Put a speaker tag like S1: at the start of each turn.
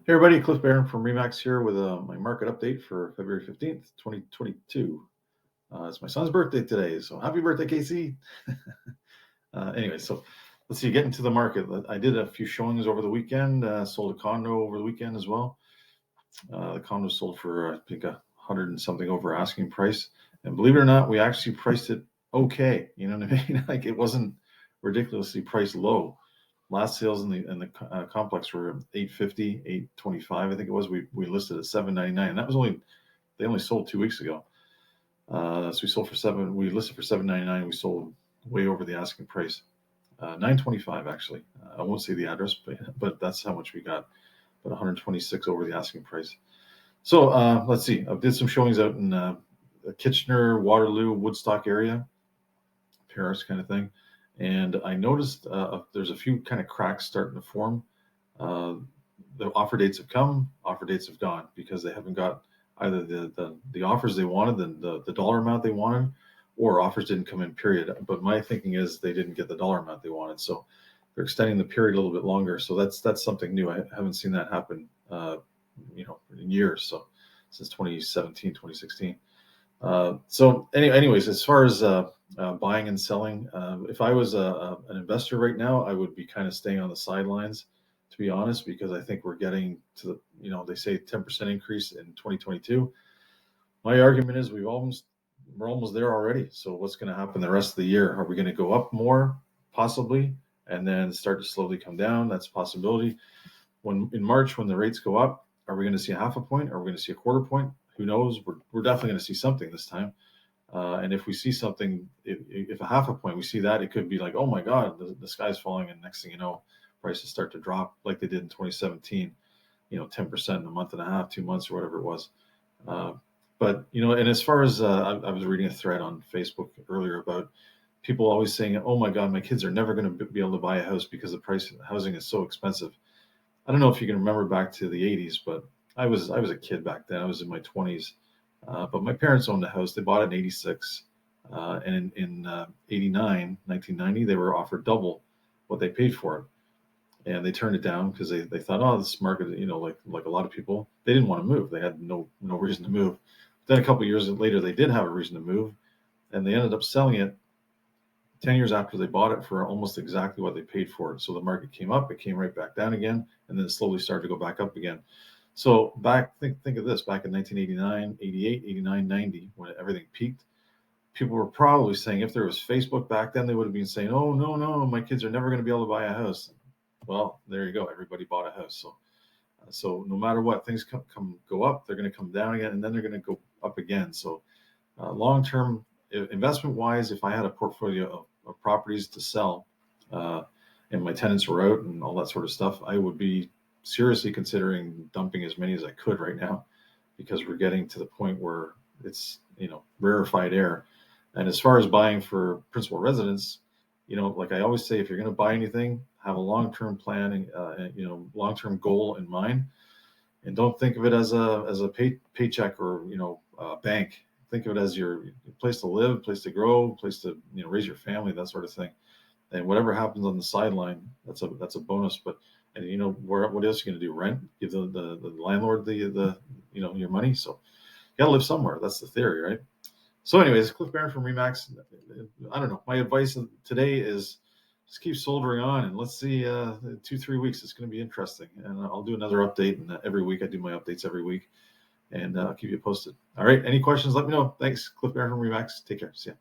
S1: Hey everybody, Cliff Barron from Remax here with my market update for February 15th, 2022. It's my son's birthday today, so happy birthday, Casey. Anyway, so let's see, getting to the market. I did a few showings over the weekend, sold a condo over the weekend as well. The condo sold for, I think, 100 and something over asking price. And believe it or not, we actually priced it okay. You know what I mean? Like it wasn't ridiculously priced low. Last sales in the complex were 850, 825. I think it was. We listed at 799, and that was they only sold 2 weeks ago. So we sold for seven. We listed for 799. We sold way over the asking price, 925 actually. I won't say the address, but that's how much we got. But 126 over the asking price. So let's see. I did some showings out in Kitchener, Waterloo, Woodstock area, Paris kind of thing. And I noticed there's a few kind of cracks starting to form. The offer dates have come, offer dates have gone because they haven't got either the offers they wanted, the dollar amount they wanted, or offers didn't come in, period. But my thinking is they didn't get the dollar amount they wanted. So they're extending the period a little bit longer. So that's something new. I haven't seen that happen, in years. So since 2017, 2016. So anyways, as far as buying and selling, if I was an investor right now, I would be kind of staying on the sidelines, to be honest, because I think we're getting to they say 10% increase in 2022. My argument is we're almost there already. So what's going to happen the rest of the year? Are we going to go up more, possibly, and then start to slowly come down? That's a possibility. When in March, when the rates go up, are we going to see a half a point? Are we going to see a quarter point? Who knows? We're definitely going to see something this time. And if we see something, if a half a point, we see that, it could be like, oh my God, the sky's falling. And next thing you know, prices start to drop like they did in 2017, 10% in a month and a half, 2 months or whatever it was. But, and as far as I was reading a thread on Facebook earlier about people always saying, oh my God, my kids are never going to be able to buy a house because the price of housing is so expensive. I don't know if you can remember back to the 80s, but I was a kid back then. I was in my 20s. But my parents owned a house. They bought it in 86. And in 89, 1990, they were offered double what they paid for it. And they turned it down because they thought, oh, this market, like a lot of people, they didn't want to move. They had no reason to move. Then a couple of years later, they did have a reason to move. And they ended up selling it 10 years after they bought it for almost exactly what they paid for it. So the market came up, it came right back down again, and then it slowly started to go back up again. So think of this, back in 1989, 88, 89, 90, when everything peaked, people were probably saying, if there was Facebook back then, they would have been saying, oh, no, my kids are never going to be able to buy a house. Well, there you go. Everybody bought a house. So no matter what, things go up, they're going to come down again, and then they're going to go up again. So long-term, investment-wise, if I had a portfolio of properties to sell, and my tenants were out and all that sort of stuff, I would be seriously considering dumping as many as I could right now, because we're getting to the point where it's rarefied air. And as far as buying for principal residence, like I always say, if you're going to buy anything, have a long-term plan and long-term goal in mind, and don't think of it as a paycheck or bank. Think of it as your place to live, place to grow, place to raise your family, that sort of thing. And whatever happens on the sideline, that's a bonus. But what else are you going to do? Rent? Give the landlord the your money. So you got to live somewhere. That's the theory, right? So anyways, Cliff Barron from Remax. I don't know. My advice today is just keep soldering on, and let's see. 2-3 weeks, it's going to be interesting, and I'll do another update. And every week, I do my updates every week, and I'll keep you posted. All right. Any questions? Let me know. Thanks, Cliff Barron from Remax. Take care. See ya.